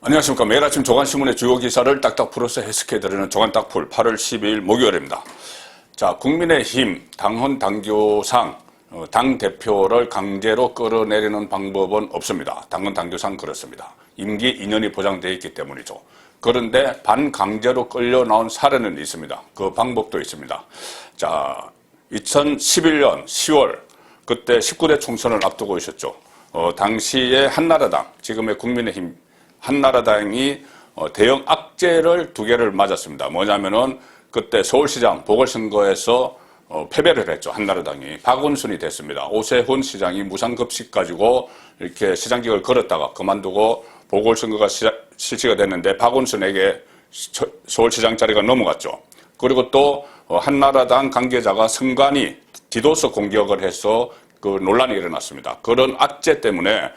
안녕하십니까. 매일 아침 조간신문의 주요 기사를 딱딱 풀어서 해석해드리는 조간딱풀 8월 12일 목요일입니다. 자, 국민의힘 당헌 당규상 당대표를 강제로 끌어내리는 방법은 없습니다. 당헌 당규상 그렇습니다. 임기 2년이 보장되어 있기 때문이죠. 그런데 반강제로 끌려 나온 사례는 있습니다. 그 방법도 있습니다. 자, 2011년 10월 그때 19대 총선을 앞두고 있었죠. 당시에 한나라당, 지금의 국민의힘 한나라당이 대형 악재를 2개를 맞았습니다. 뭐냐면은 그때 서울시장 보궐선거에서 패배를 했죠. 한나라당이. 박원순이 됐습니다. 오세훈 시장이 무상급식 가지고 이렇게 시장직을 걸었다가 그만두고 보궐선거가 실시가 됐는데 박원순에게 서울시장 자리가 넘어갔죠. 그리고 또 한나라당 관계자가 선관위 디도스 공격을 해서 그 논란이 일어났습니다. 그런 악재 때문에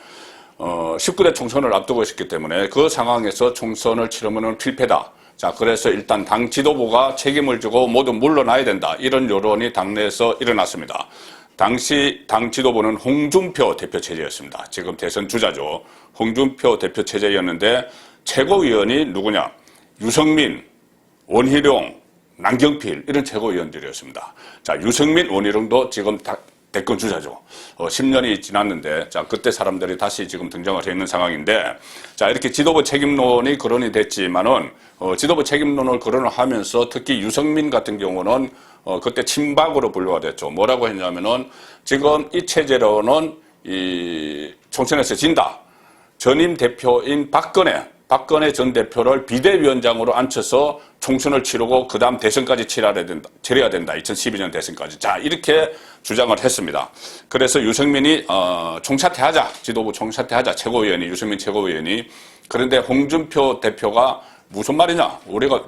19대 총선을 앞두고 있었기 때문에 그 상황에서 총선을 치르면 필패다. 자, 그래서 일단 당 지도부가 책임을 지고 모두 물러나야 된다. 이런 여론이 당내에서 일어났습니다. 당시 당 지도부는 홍준표 대표 체제였습니다. 지금 대선 주자죠. 홍준표 대표 체제였는데 최고위원이 누구냐? 유승민, 원희룡, 남경필 이런 최고위원들이었습니다. 자, 유승민, 원희룡도 지금 대권 주자죠. 10년이 지났는데, 자, 그때 사람들이 다시 지금 등장을 해 있는 상황인데, 자, 이렇게 지도부 책임론이 거론이 됐지만은, 지도부 책임론을 거론을 하면서 특히 유승민 같은 경우는, 그때 친박으로 분류가 됐죠. 뭐라고 했냐면은, 지금 이 체제로는 이 총선에서 진다. 전임 대표인 박근혜 전 대표를 비대위원장으로 앉혀서 총선을 치르고 그 다음 대선까지 치러야 된다. 2012년 대선까지. 자, 이렇게 주장을 했습니다. 그래서 유승민이 총사퇴하자. 지도부 총사퇴하자. 최고위원이 유승민 최고위원이. 그런데 홍준표 대표가 무슨 말이냐.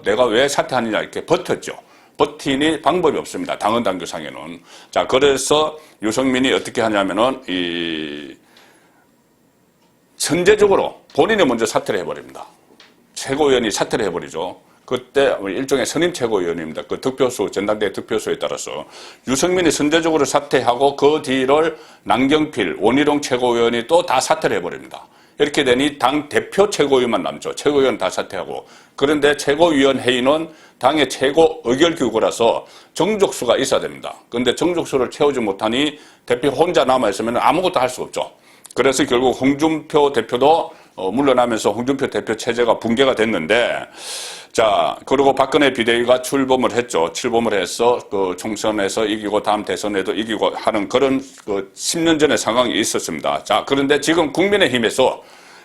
내가 왜 사퇴하느냐 이렇게 버텼죠. 버티니 방법이 없습니다. 당헌 당규상에는. 자, 그래서 유승민이 어떻게 하냐면은 선제적으로 본인이 먼저 사퇴를 해버립니다. 최고위원이 사퇴를 해버리죠. 그때 일종의 선임 최고위원입니다. 그 득표수, 전당대회 득표수에 따라서. 유승민이 선제적으로 사퇴하고 그 뒤를 남경필, 원희룡 최고위원이 또 다 사퇴를 해버립니다. 이렇게 되니 당 대표 최고위원만 남죠. 최고위원 다 사퇴하고. 그런데 최고위원 회의는 당의 최고 의결기구라서 정족수가 있어야 됩니다. 그런데 정족수를 채우지 못하니 대표 혼자 남아있으면 아무것도 할 수 없죠. 그래서 결국 홍준표 대표도 물러나면서 홍준표 대표 체제가 붕괴가 됐는데, 자, 그리고 박근혜 비대위가 출범을 했죠. 출범을 해서 그 총선에서 이기고 다음 대선에도 이기고 하는 그런 그 10년 전의 상황이 있었습니다. 자, 그런데 지금 국민의힘에서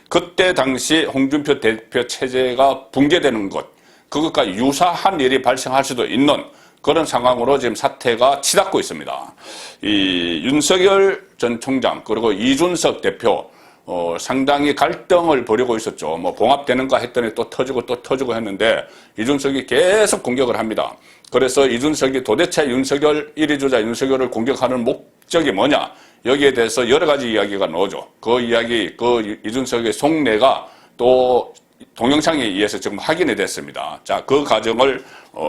그때 당시 홍준표 대표 체제가 붕괴되는 것, 그것과 유사한 일이 발생할 수도 있는 그런 상황으로 지금 사태가 치닫고 있습니다. 이 윤석열 전 총장 그리고 이준석 대표 상당히 갈등을 벌이고 있었죠. 뭐 봉합되는가 했더니 또 터지고 했는데 이준석이 계속 공격을 합니다. 그래서 이준석이 도대체 윤석열 1위 주자 윤석열을 공격하는 목적이 뭐냐? 여기에 대해서 여러 가지 이야기가 나오죠. 그 이야기, 그 이준석의 속내가 또 동영상에 의해서 지금 확인이 됐습니다. 자, 그 과정을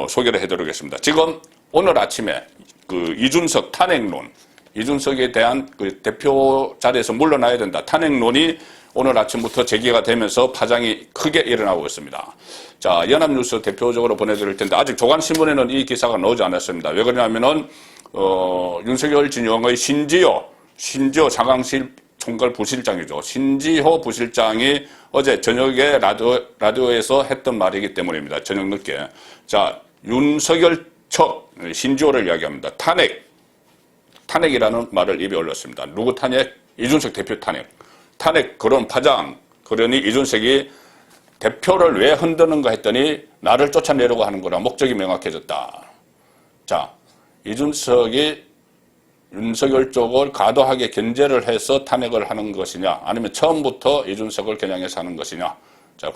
소개를 해드리겠습니다. 지금 오늘 아침에 그 이준석 탄핵론, 이준석에 대한 그 대표 자리에서 물러나야 된다. 탄핵론이 오늘 아침부터 제기가 되면서 파장이 크게 일어나고 있습니다. 자, 연합뉴스 대표적으로 보내드릴 텐데 아직 조간신문에는 이 기사가 나오지 않았습니다. 왜 그러냐면은 윤석열 진영의 신지호 상황실 총괄 부실장이죠. 신지호 부실장이 어제 저녁에 라디오에서 했던 말이기 때문입니다. 저녁 늦게. 자, 윤석열 척 신지호를 이야기합니다. 탄핵이라는 말을 입에 올렸습니다. 누구 탄핵? 이준석 대표 탄핵. 탄핵 그런 파장. 그러니 이준석이 대표를 왜 흔드는가 했더니 나를 쫓아내려고 하는 거라 목적이 명확해졌다. 자, 이준석이 윤석열 쪽을 과도하게 견제를 해서 탄핵을 하는 것이냐, 아니면 처음부터 이준석을 겨냥해서 하는 것이냐. 자,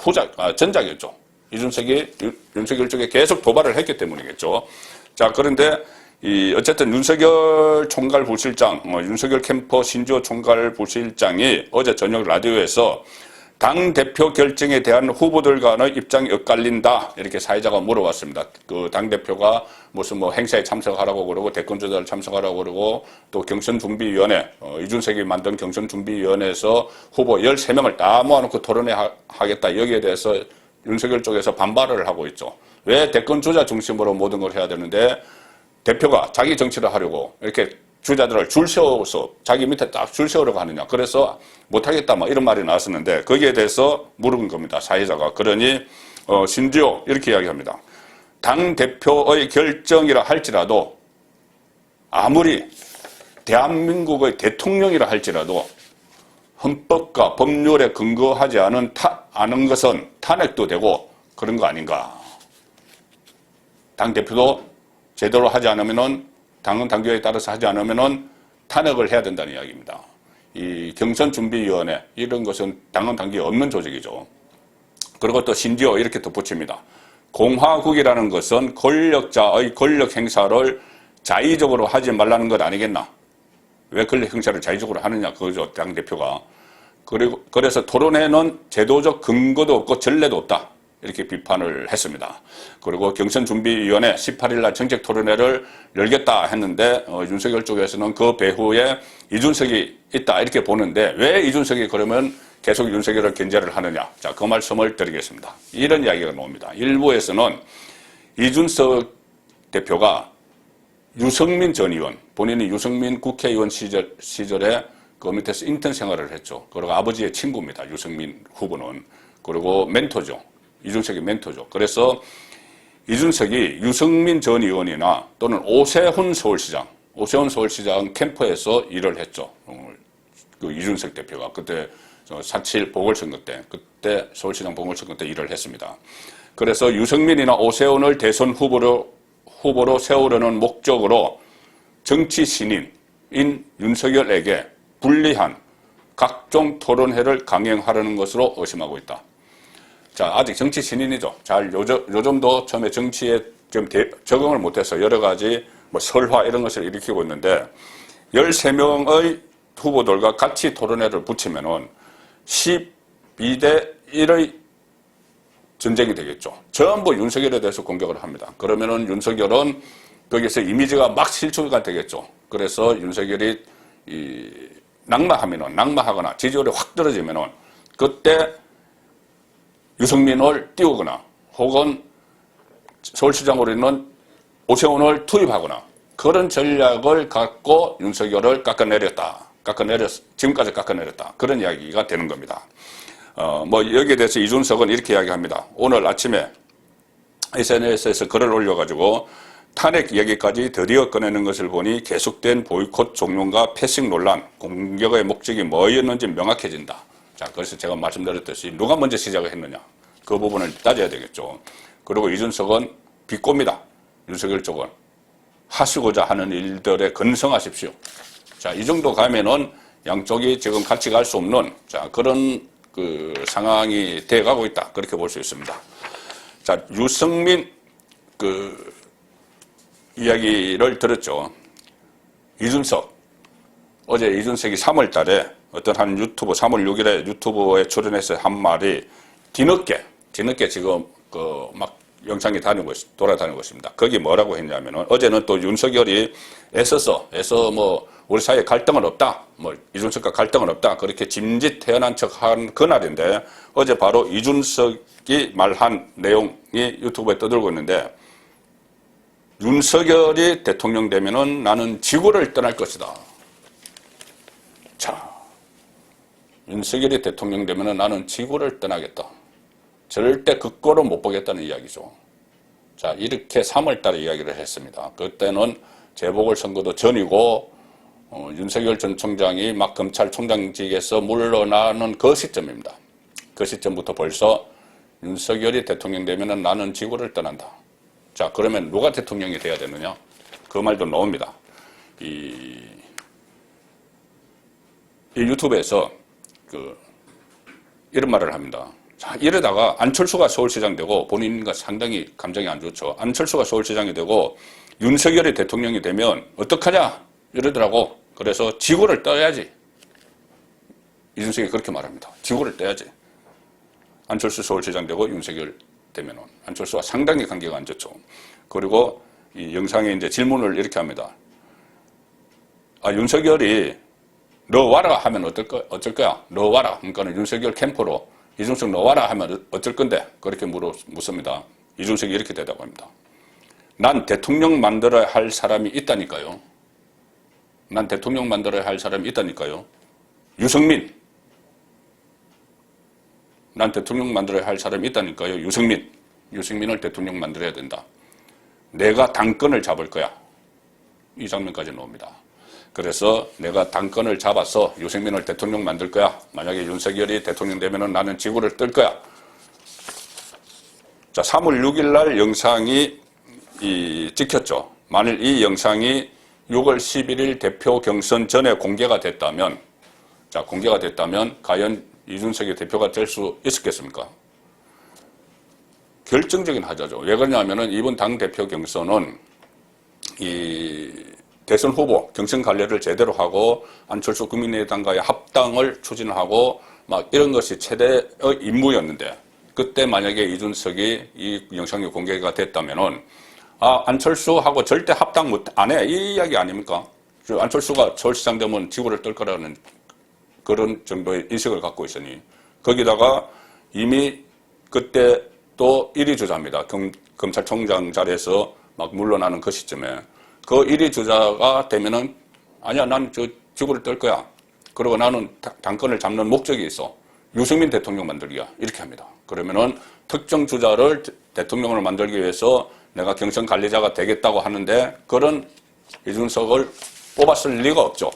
전작이었죠. 이준석이 윤석열 쪽에 계속 도발을 했기 때문이겠죠. 자, 그런데 어쨌든 윤석열 총괄 부실장, 윤석열 캠퍼 신지호 총괄 부실장이 어제 저녁 라디오에서 당대표 결정에 대한 후보들 간의 입장이 엇갈린다. 이렇게 사회자가 물어봤습니다. 그 당대표가 무슨 뭐 행사에 참석하라고 그러고 대권주자를 참석하라고 그러고 또 경선준비위원회, 이준석이 만든 경선준비위원회에서 후보 13명을 다 모아놓고 토론회 하겠다. 여기에 대해서 윤석열 쪽에서 반발을 하고 있죠. 왜 대권주자 중심으로 모든 걸 해야 되는데 대표가 자기 정치를 하려고 이렇게 주자들을 줄 세워서 자기 밑에 딱 줄 세우려고 하느냐. 그래서 못하겠다 뭐 이런 말이 나왔었는데 거기에 대해서 물은 겁니다. 사회자가. 그러니 심지어 이렇게 이야기합니다. 당대표의 결정이라 할지라도 아무리 대한민국의 대통령이라 할지라도 헌법과 법률에 근거하지 않은 것은 탄핵도 되고 그런 거 아닌가. 당대표도 제대로 하지 않으면은 당헌 당규에 따라서 하지 않으면은 탄핵을 해야 된다는 이야기입니다. 이 경선준비위원회 이런 것은 당헌 당규에 없는 조직이죠. 그리고 또 심지어 이렇게 덧붙입니다. 공화국이라는 것은 권력자의 권력 행사를 자의적으로 하지 말라는 것 아니겠나? 왜 권력 행사를 자의적으로 하느냐 그거죠. 당대표가. 그래서 토론회는 제도적 근거도 없고 전례도 없다. 이렇게 비판을 했습니다. 그리고 경선준비위원회 18일 날 정책토론회를 열겠다 했는데 윤석열 쪽에서는 그 배후에 이준석이 있다 이렇게 보는데 왜 이준석이 그러면 계속 윤석열을 견제를 하느냐. 자, 그 말씀을 드리겠습니다. 이런 이야기가 나옵니다. 일부에서는 이준석 대표가 유승민 전 의원, 본인이 유승민 국회의원 시절에 그 밑에서 인턴 생활을 했죠. 그리고 아버지의 친구입니다. 유승민 후보는. 그리고 멘토죠. 이준석이 멘토죠. 그래서 이준석이 유승민 전 의원이나 또는 오세훈 서울시장 캠프에서 일을 했죠. 그 이준석 대표가 그때 4.7 보궐선거 때, 그때 서울시장 보궐선거 때 일을 했습니다. 그래서 유승민이나 오세훈을 대선 후보로 세우려는 목적으로 정치 신인인 윤석열에게 불리한 각종 토론회를 강행하려는 것으로 의심하고 있다. 자, 아직 정치 신인이죠. 요즘도 처음에 정치에 좀 적응을 못해서 여러 가지 뭐 설화 이런 것을 일으키고 있는데 13명의 후보들과 같이 토론회를 붙이면은 12대 1의 전쟁이 되겠죠. 전부 윤석열에 대해서 공격을 합니다. 그러면은 윤석열은 거기서 이미지가 막 실추가 되겠죠. 그래서 윤석열이 낙마하거나 지지율이 확 떨어지면은 그때 유승민을 띄우거나 혹은 서울시장으로 있는 오세훈을 투입하거나 그런 전략을 갖고 윤석열을 지금까지 깎아내렸다. 그런 이야기가 되는 겁니다. 뭐 여기에 대해서 이준석은 이렇게 이야기합니다. 오늘 아침에 SNS에서 글을 올려가지고 탄핵 얘기까지 드디어 꺼내는 것을 보니 계속된 보이콧 종용과 패싱 논란, 공격의 목적이 뭐였는지 명확해진다. 자, 그래서 제가 말씀드렸듯이 누가 먼저 시작을 했느냐. 그 부분을 따져야 되겠죠. 그리고 이준석은 비꼽니다. 윤석열 쪽은. 하시고자 하는 일들에 근성하십시오. 자, 이 정도 가면은 양쪽이 지금 같이 갈 수 없는 자, 그런 그 상황이 돼가고 있다. 그렇게 볼 수 있습니다. 자, 유승민 그 이야기를 들었죠. 이준석. 어제 이준석이 3월 달에 어떤 한 유튜브, 3월 6일에 유튜브에 출연해서 한 말이 뒤늦게 지금 막 영상이 돌아다니고 있습니다. 거기 뭐라고 했냐면은 어제는 또 윤석열이 애써 뭐 우리 사이에 갈등은 없다. 뭐 이준석과 갈등은 없다. 그렇게 짐짓 태어난 척한 그날인데 어제 바로 이준석이 말한 내용이 유튜브에 떠들고 있는데 윤석열이 대통령 되면은 나는 지구를 떠날 것이다. 자, 윤석열이 대통령 되면은 나는 지구를 떠나겠다. 절대 그 꼴은 못 보겠다는 이야기죠. 자, 이렇게 3월 달에 이야기를 했습니다. 그때는 재보궐선거도 전이고 윤석열 전 총장이 막 검찰총장직에서 물러나는 그 시점입니다. 그 시점부터 벌써 윤석열이 대통령 되면은 나는 지구를 떠난다. 자, 그러면 누가 대통령이 돼야 되느냐? 그 말도 나옵니다. 이 유튜브에서 이런 말을 합니다. 자, 이러다가 안철수가 서울시장 되고 본인과 상당히 감정이 안 좋죠. 안철수가 서울시장이 되고 윤석열이 대통령이 되면 어떡하냐 이러더라고. 그래서 지구를 떠야지. 이준석이 그렇게 말합니다. 지구를 떠야지. 안철수 서울시장 되고 윤석열 되면은 안철수와 상당히 관계가 안 좋죠. 그리고 이 영상에 이제 질문을 이렇게 합니다. 아, 윤석열이 너 와라 하면 어쩔 거야? 너 와라. 그러니까 윤석열 캠프로 이준석 너 와라 하면 어쩔 건데? 그렇게 묻습니다. 이준석이 이렇게 대답합니다. 난 대통령 만들어야 할 사람이 있다니까요. 난 대통령 만들어야 할 사람이 있다니까요. 유승민. 난 대통령 만들어야 할 사람이 있다니까요. 유승민. 유승민을 대통령 만들어야 된다. 내가 당권을 잡을 거야. 이 장면까지 나옵니다. 그래서 내가 당권을 잡아서 유승민을 대통령 만들 거야. 만약에 윤석열이 대통령 되면은 나는 지구를 뜰 거야. 자, 3월 6일 날 영상이 찍혔죠. 만일 이 영상이 6월 11일 대표 경선 전에 공개가 됐다면, 자, 공개가 됐다면 과연 이준석이 대표가 될 수 있었겠습니까? 결정적인 하자죠. 왜 그러냐면은 이번 당대표 경선은 이 대선 후보 경선 관리를 제대로 하고 안철수 국민의당과의 합당을 추진하고 막 이런 것이 최대의 임무였는데, 그때 만약에 이준석이 이 영상이 공개가 됐다면은 아, 안철수하고 절대 합당 안 해. 이 이야기 아닙니까? 안철수가 서울시장 되면 지구를 뜰 거라는 그런 정도의 인식을 갖고 있으니, 거기다가 이미 그때 또 1위 주자입니다. 검찰총장 자리에서 막 물러나는 그 시점에 그 1위 주자가 되면은 아니야, 난 저 지구를 뜰 거야. 그리고 나는 당권을 잡는 목적이 있어. 유승민 대통령 만들기야. 이렇게 합니다. 그러면은 특정 주자를 대통령을 만들기 위해서 내가 경선 관리자가 되겠다고 하는데 그런 이준석을 뽑았을 리가 없죠.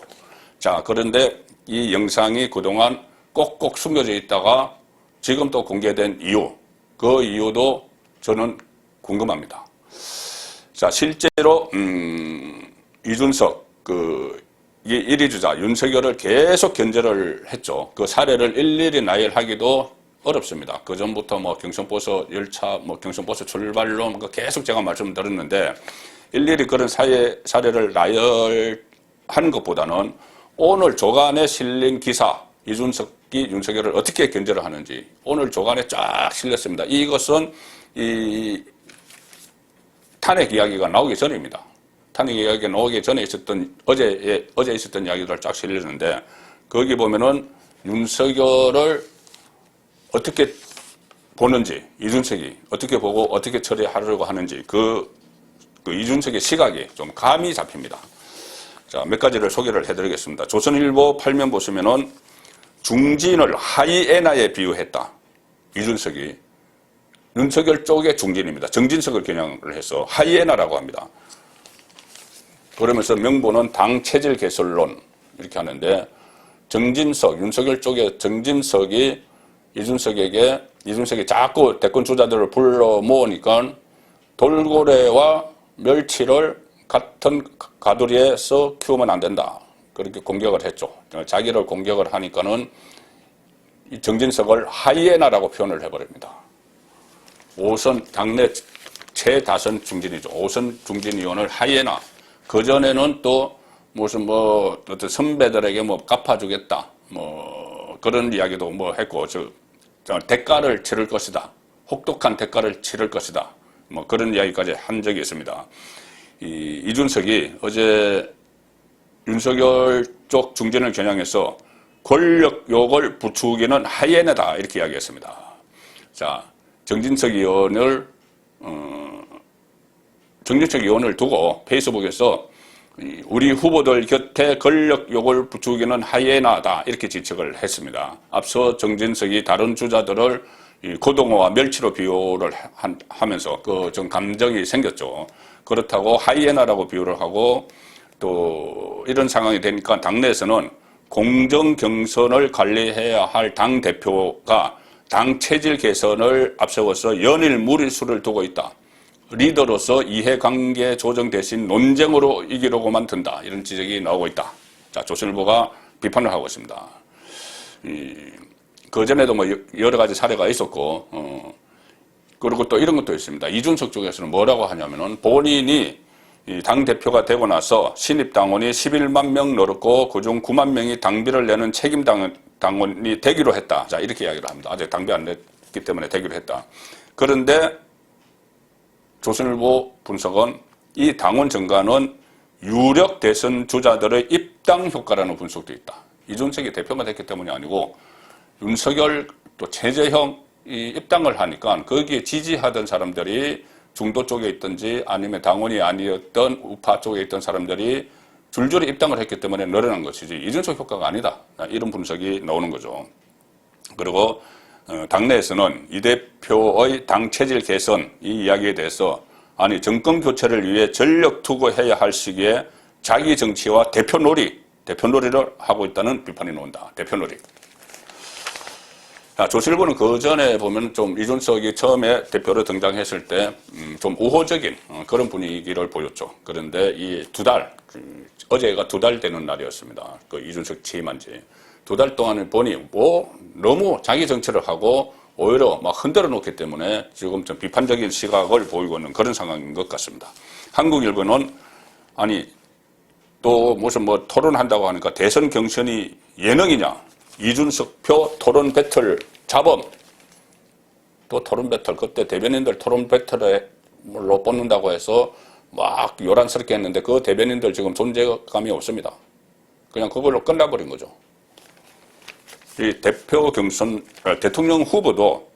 자, 그런데 이 영상이 그동안 꼭꼭 숨겨져 있다가 지금 또 공개된 이유, 그 이유도 저는 궁금합니다. 자, 실제로 이준석 이 1위 주자 윤석열을 계속 견제를 했죠. 그 사례를 일일이 나열하기도 어렵습니다. 그 전부터 뭐 경선버스 열차, 뭐 경선버스 출발론 계속 제가 말씀드렸는데 일일이 그런 사례를 나열하는 것보다는 오늘 조간에 실린 기사, 이준석이 윤석열을 어떻게 견제를 하는지 오늘 조간에 쫙 실렸습니다. 이것은 이 탄핵 이야기가 나오기 전입니다. 탄핵 이야기가 나오기 전에 있었던 어제 있었던 이야기들을 쫙 실렸는데 거기 보면은 윤석열을 어떻게 보는지, 이준석이 어떻게 보고 어떻게 처리하려고 하는지 그 이준석의 시각이 좀 감이 잡힙니다. 자, 몇 가지를 소개를 해드리겠습니다. 조선일보 8면 보시면은 중진을 하이에나에 비유했다. 이준석이 윤석열 쪽의 중진입니다. 정진석을 겨냥을 해서 하이에나라고 합니다. 그러면서 명분은 당 체질 개설론 이렇게 하는데 정진석, 윤석열 쪽의 정진석이 이준석이 자꾸 대권 주자들을 불러 모으니까 돌고래와 멸치를 같은 가두리에서 키우면 안 된다. 그렇게 공격을 했죠. 자기를 공격을 하니까는 이 정진석을 하이에나라고 표현을 해버립니다. 5선 당내 최다선 중진이죠. 5선 중진 의원을 하이에나. 그전에는 또 무슨 어떤 선배들에게 갚아주겠다. 그런 이야기도 했고, 대가를 치를 것이다. 혹독한 대가를 치를 것이다. 그런 이야기까지 한 적이 있습니다. 이준석이 어제 윤석열 쪽 중진을 겨냥해서 권력욕을 부추기는 하이에나다. 이렇게 이야기했습니다. 자, 정진석 의원을 두고 페이스북에서 우리 후보들 곁에 권력욕을 부추기는 하이에나다. 이렇게 지적을 했습니다. 앞서 정진석이 다른 주자들을 고등어와 멸치로 비유를 하면서 좀 감정이 생겼죠. 그렇다고 하이에나라고 비유를 하고 또 이런 상황이 되니까 당내에서는 공정 경선을 관리해야 할 당대표가 당 체질 개선을 앞세워서 연일 무리수를 두고 있다. 리더로서 이해관계 조정 대신 논쟁으로 이기려고만 든다. 이런 지적이 나오고 있다. 자, 조선일보가 비판을 하고 있습니다. 그전에도 여러 가지 사례가 있었고, 그리고 또 이런 것도 있습니다. 이준석 쪽에서는 뭐라고 하냐면은 본인이 당대표가 되고 나서 신입당원이 11만 명 늘었고 그중 9만 명이 당비를 내는 책임 당원이 되기로 했다. 자, 이렇게 이야기를 합니다. 아직 당비 안 있기 때문에 되기로 했다. 그런데 조선일보 분석은 이 당원 증가는 유력 대선 주자들의 입당 효과라는 분석도 있다. 이준석이 대표가 됐기 때문이 아니고 윤석열 또 최재형이 입당을 하니까 거기에 지지하던 사람들이 중도 쪽에 있든지 아니면 당원이 아니었던 우파 쪽에 있던 사람들이 줄줄이 입당을 했기 때문에 늘어난 것이지 이준석 효과가 아니다. 이런 분석이 나오는 거죠. 그리고 당내에서는 이 대표의 당 체질 개선 이 이야기에 대해서 아니 정권 교체를 위해 전력 투구해야 할 시기에 자기 정치와 대표놀이를 하고 있다는 비판이 나온다. 대표놀이. 조선일보는 그 전에 보면 좀 이준석이 처음에 대표로 등장했을 때 좀 우호적인 그런 분위기를 보였죠. 그런데 이 어제가 2달 되는 날이었습니다. 그 이준석 취임한 지. 2달 동안을 보니 너무 자기 정치를 하고 오히려 막 흔들어 놓기 때문에 지금 좀 비판적인 시각을 보이고 있는 그런 상황인 것 같습니다. 한국일보는 아니 또 무슨 토론한다고 하니까 대선 경선이 예능이냐? 이준석 표 토론 배틀 잡음. 또 토론 배틀 그때 대변인들 토론 배틀로 뽑는다고 해서 막 요란스럽게 했는데 그 대변인들 지금 존재감이 없습니다. 그냥 그걸로 끝나버린 거죠. 이 대통령 후보도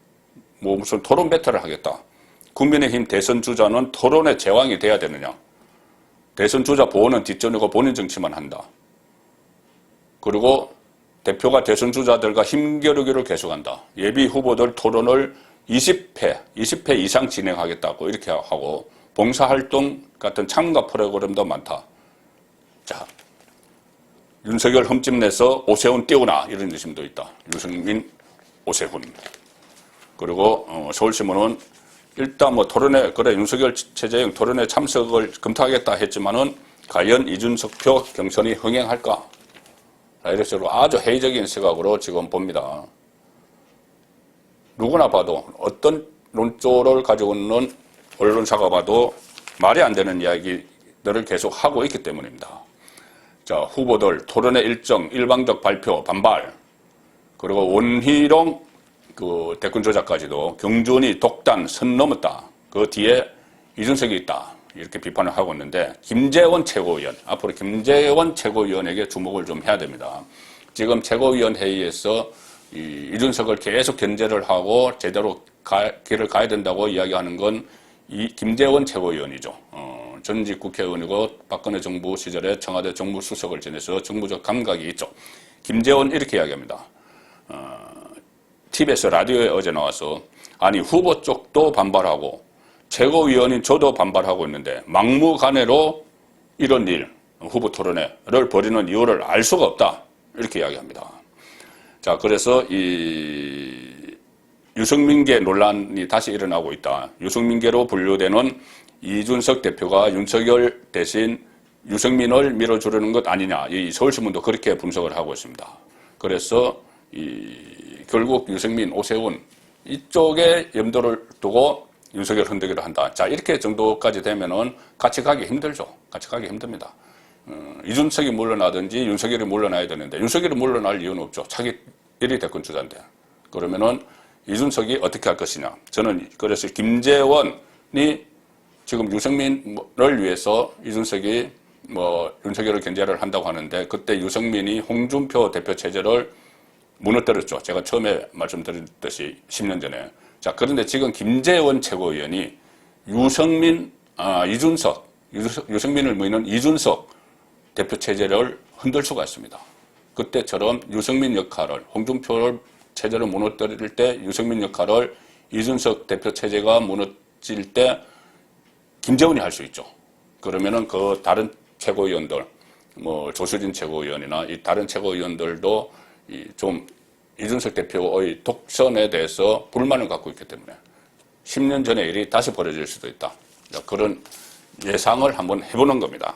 무슨 토론 배틀을 하겠다. 국민의힘 대선 주자는 토론의 제왕이 돼야 되느냐. 대선 주자 보호는 뒷전이고 본인 정치만 한다. 그리고 대표가 대선 주자들과 힘겨루기를 계속한다. 예비 후보들 토론을 20회 이상 진행하겠다고 이렇게 하고 봉사활동 같은 참가 프로그램도 많다. 자, 윤석열 흠집 내서 오세훈 띄우나 이런 의심도 있다. 유승민, 오세훈. 그리고 서울신문은 일단 토론에 그래 윤석열 최재형 토론에 참석을 검토하겠다 했지만은 과연 이준석 표 경선이 흥행할까? 이런 식으로 아주 회의적인 시각으로 지금 봅니다. 누구나 봐도 어떤 논조를 가지고 있는 언론사가 봐도 말이 안 되는 이야기들을 계속 하고 있기 때문입니다. 자, 후보들 토론의 일정, 일방적 발표, 반발. 그리고 원희룡 그 대권 조작까지도 경준이 독단 선 넘었다. 그 뒤에 이준석이 있다. 이렇게 비판을 하고 있는데 김재원 최고위원, 앞으로 김재원 최고위원에게 주목을 좀 해야 됩니다. 지금 최고위원 회의에서 이준석을 계속 견제를 하고 제대로 길을 가야 된다고 이야기하는 건 이 김재원 최고위원이죠. 전직 국회의원이고 박근혜 정부 시절에 청와대 정무수석을 지내서 정무적 감각이 있죠. 김재원 이렇게 이야기합니다. TBS 라디오에 어제 나와서 아니 후보 쪽도 반발하고 최고위원인 저도 반발하고 있는데 막무가내로 이런 일 후보 토론회를 벌이는 이유를 알 수가 없다. 이렇게 이야기합니다. 자, 그래서 이 유승민계 논란이 다시 일어나고 있다. 유승민계로 분류되는 이준석 대표가 윤석열 대신 유승민을 밀어주려는 것 아니냐. 이 서울신문도 그렇게 분석을 하고 있습니다. 그래서 결국 유승민, 오세훈 이쪽에 염두를 두고 윤석열 흔들기를 한다. 자, 이렇게 정도까지 되면은 같이 가기 힘들죠. 같이 가기 힘듭니다. 이준석이 물러나든지 윤석열이 물러나야 되는데 윤석열이 물러날 이유는 없죠. 자기 1위 대권 주자인데. 그러면은 이준석이 어떻게 할 것이냐. 저는 그래서 김재원이 지금 유승민을 위해서 이준석이 윤석열을 견제를 한다고 하는데 그때 유승민이 홍준표 대표 체제를 무너뜨렸죠. 제가 처음에 말씀드렸듯이 10년 전에. 자, 그런데 지금 김재원 최고위원이 유승민을 모이는 이준석 대표 체제를 흔들 수가 있습니다. 그때처럼 유승민 역할을, 홍준표 체제를 무너뜨릴 때 유승민 역할을 이준석 대표 체제가 무너질 때 김재원이 할 수 있죠. 그러면은 그 다른 최고위원들, 조수진 최고위원이나 이 다른 최고위원들도 좀 이준석 대표의 독선에 대해서 불만을 갖고 있기 때문에 10년 전의 일이 다시 벌어질 수도 있다. 그런 예상을 한번 해보는 겁니다.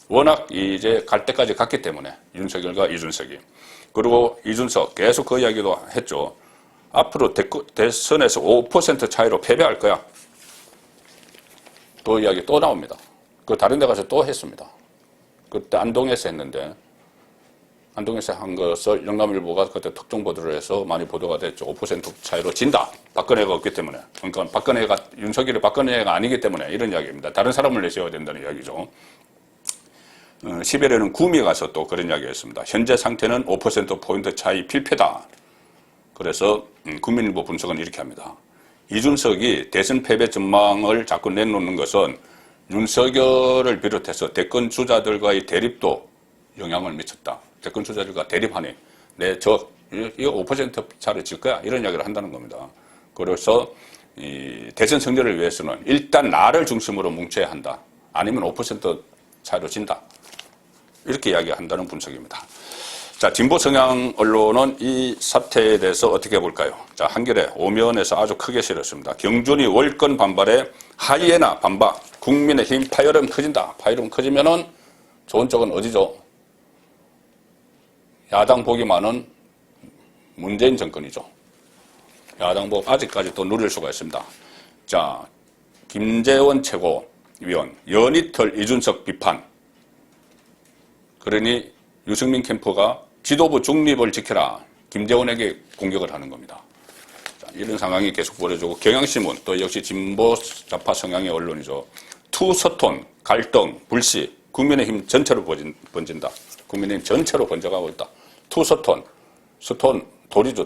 워낙 이제 갈 때까지 갔기 때문에 윤석열과 이준석이. 그리고 이준석 계속 그 이야기도 했죠. 앞으로 대선에서 5% 차이로 패배할 거야. 또 이야기 또 나옵니다. 그 다른 데 가서 또 했습니다. 그때 안동에서 했는데 안동에서 한 것을 영남일보가 그때 특종 보도를 해서 많이 보도가 됐죠. 5% 차이로 진다. 박근혜가 없기 때문에. 그러니까 윤석열이 박근혜가 아니기 때문에 이런 이야기입니다. 다른 사람을 내세워야 된다는 이야기죠. 10일에는 구미 가서 또 그런 이야기였습니다. 현재 상태는 5%포인트 차이 필패다. 그래서 국민일보 분석은 이렇게 합니다. 이준석이 대선 패배 전망을 자꾸 내놓는 것은 윤석열을 비롯해서 대권 주자들과의 대립도 영향을 미쳤다. 대권 주자들과 대립하니 이거 5% 차를 질 거야. 이런 이야기를 한다는 겁니다. 그래서 이 대선 승리를 위해서는 일단 나를 중심으로 뭉쳐야 한다. 아니면 5% 차로 진다. 이렇게 이야기한다는 분석입니다. 자, 진보 성향 언론은 이 사태에 대해서 어떻게 볼까요? 자, 한겨레 오면에서 아주 크게 실었습니다. 경준이 월권 반발에 하이에나 반박. 국민의힘 파열음 커진다. 파열음 커지면은 좋은 쪽은 어디죠? 야당 복이 많은 문재인 정권이죠. 야당 복 아직까지 또 누릴 수가 있습니다. 자, 김재원 최고위원 연이틀 이준석 비판. 그러니 유승민 캠프가 지도부 중립을 지켜라. 김재원에게 공격을 하는 겁니다. 자, 이런 상황이 계속 벌어지고 경향신문 또 역시 진보 좌파 성향의 언론이죠. 투서톤, 갈등, 불씨 국민의힘 전체로 번진다. 국민의힘 전체로 번져가고 있다. 투서톤, 서톤 돌이죠.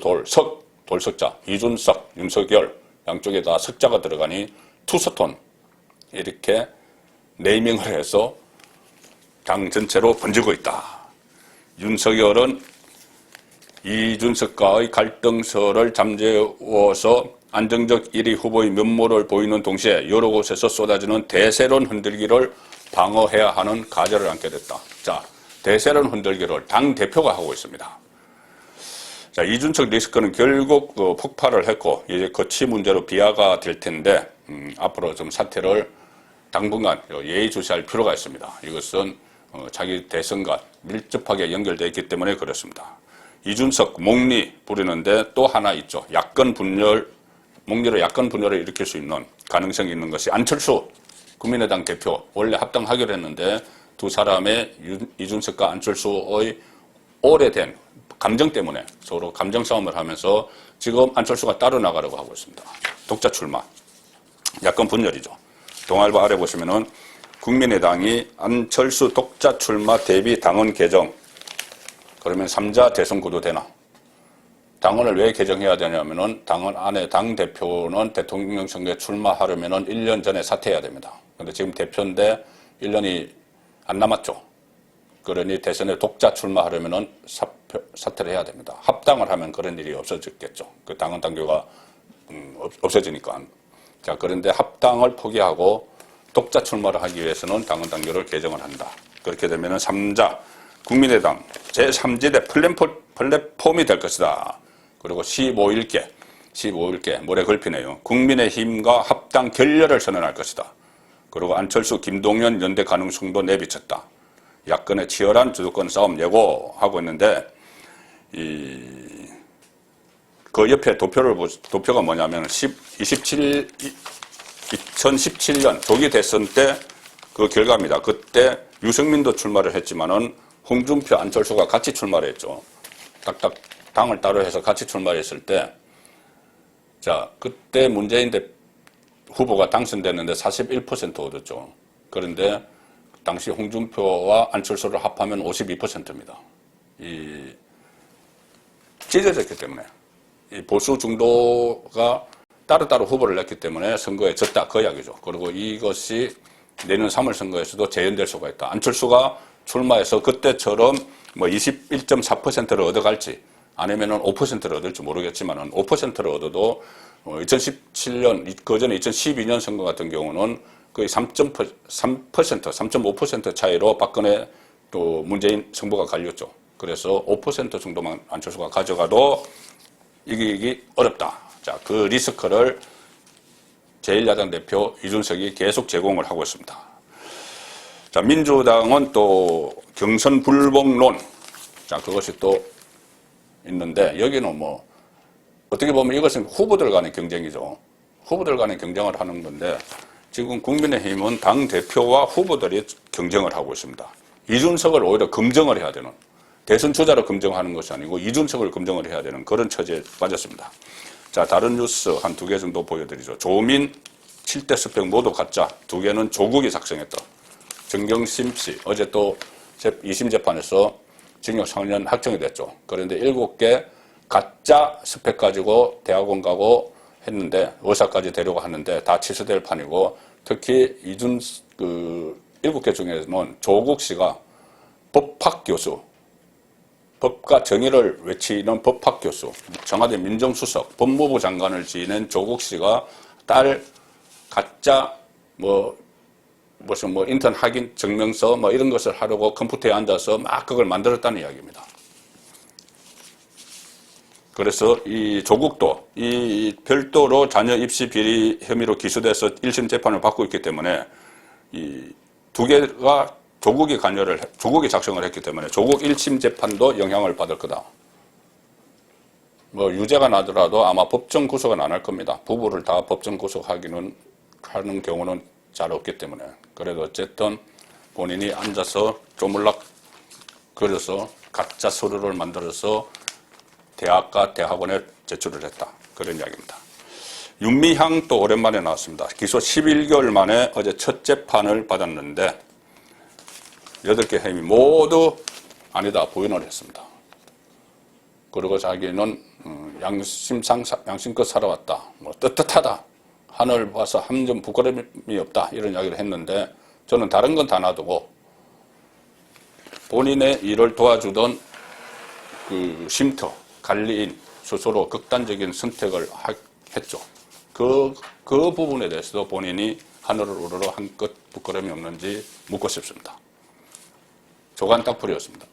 돌석자, 이준석, 윤석열 양쪽에 다 석자가 들어가니 투서톤 이렇게 네이밍을 해서 당 전체로 번지고 있다. 윤석열은 이준석과의 갈등설을 잠재워서 안정적 1위 후보의 면모를 보이는 동시에 여러 곳에서 쏟아지는 대세론 흔들기를 방어해야 하는 과제를 안게 됐다. 자, 대세론 흔들기를 당대표가 하고 있습니다. 자, 이준석 리스크는 결국 폭발을 했고 이제 거치 문제로 비화가 될 텐데 앞으로 좀 사태를 당분간 예의주시할 필요가 있습니다. 이것은 자기 대선과 밀접하게 연결되어 있기 때문에 그렇습니다. 이준석 목리 부리는데 또 하나 있죠. 목리로 야권 분열을 일으킬 수 있는 가능성이 있는 것이 안철수 국민의당 대표 원래 합당하기로 했는데 두 사람의 이준석과 안철수의 오래된 감정 때문에 서로 감정 싸움을 하면서 지금 안철수가 따로 나가려고 하고 있습니다. 독자 출마. 야권 분열이죠. 동아일보 아래 보시면은 국민의당이 안철수 독자 출마 대비 당원 개정. 그러면 3자 대선 구도 되나? 당원을 왜 개정해야 되냐면은 당원 안에 당대표는 대통령 선거에 출마하려면은 1년 전에 사퇴해야 됩니다. 근데 지금 대표인데 1년이 안 남았죠. 그러니 대선에 독자 출마하려면은 사퇴를 해야 됩니다. 합당을 하면 그런 일이 없어졌겠죠. 그 당원 당규가 없어지니까. 자, 그런데 합당을 포기하고 독자 출마를 하기 위해서는 당원 당규를 개정을 한다. 그렇게 되면은 3자 국민의당 제3지대 플랫폼이 될 것이다. 그리고 15일께 모레 걸피네요. 국민의힘과 합당 결렬을 선언할 것이다. 그리고 안철수, 김동연 연대 가능성도 내비쳤다. 야권의 치열한 주도권 싸움 예고하고 있는데 그 옆에 도표가 뭐냐면 2017년 조기 대선 때 그 결과입니다. 그때 유승민도 출마를 했지만은 홍준표, 안철수가 같이 출마를 했죠. 딱딱 당을 따로 해서 같이 출마했을 때, 자, 그때 문재인 후보가 당선됐는데 41% 얻었죠. 그런데 당시 홍준표와 안철수를 합하면 52%입니다. 찢어졌기 때문에 이 보수 중도가 따로따로 후보를 냈기 때문에 선거에 졌다 그 이야기죠. 그리고 이것이 내년 3월 선거에서도 재현될 수가 있다. 안철수가 출마해서 그때처럼 뭐 21.4%를 얻어갈지 아니면은 5%를 얻을지 모르겠지만은 5%를 얻어도 2017년 그전에 2012년 선거 같은 경우는 거의 3.5% 차이로 박근혜 또 문재인 승부가 갈렸죠. 그래서 5% 정도만 안철수가 가져가도 이기기 어렵다. 자, 그 리스크를 제1야당 대표 이준석이 계속 제공을 하고 있습니다. 자, 민주당은 또 경선 불복론. 자, 그것이 또 있는데 여기는 뭐 어떻게 보면 이것은 후보들 간의 경쟁이죠. 후보들 간의 경쟁을 하는 건데 지금 국민의힘은 당 대표와 후보들이 경쟁을 하고 있습니다. 이준석을 오히려 검증을 해야 되는 대선 주자를 검증하는 것이 아니고 이준석을 검증을 해야 되는 그런 처지에 빠졌습니다. 자, 다른 뉴스 한 2개 정도 보여드리죠. 조민 7대 스펙 모두 가짜, 2개는 조국이 작성했다. 정경심 씨, 어제 또 2심 재판에서 징역 4년 확정이 됐죠. 그런데 7개 가짜 스펙 가지고 대학원 가고 했는데, 의사까지 데려가 하는데 다 취소될 판이고, 특히 7개 중에는 조국 씨가 법학 교수, 법과 정의를 외치는 법학 교수, 청와대 민정수석, 법무부 장관을 지낸 조국 씨가 딸 가짜 무슨 인턴 확인 증명서 이런 것을 하려고 컴퓨터에 앉아서 막 그걸 만들었다는 이야기입니다. 그래서 이 조국도 이 별도로 자녀 입시 비리 혐의로 기소돼서 1심 재판을 받고 있기 때문에 이 2개가 조국이 작성을 했기 때문에 조국 1심 재판도 영향을 받을 거다. 유죄가 나더라도 아마 법정 구속은 안 할 겁니다. 부부를 다 법정 구속하는 경우는 잘 없기 때문에. 그래도 어쨌든 본인이 앉아서 조물락 그려서 가짜 서류를 만들어서 대학과 대학원에 제출을 했다. 그런 이야기입니다. 윤미향 또 오랜만에 나왔습니다. 기소 11개월 만에 어제 첫 재판을 받았는데 8개 혐의 모두 아니다 부인을 했습니다. 그리고 자기는 양심껏 살아왔다. 떳떳하다. 하늘 봐서 한 점 부끄러움이 없다. 이런 이야기를 했는데 저는 다른 건 다 놔두고 본인의 일을 도와주던 그 쉼터, 관리인 스스로 극단적인 선택을 했죠. 그 부분에 대해서도 본인이 하늘을 우러러 한껏 부끄러움이 없는지 묻고 싶습니다. 조간 딱풀이었습니다.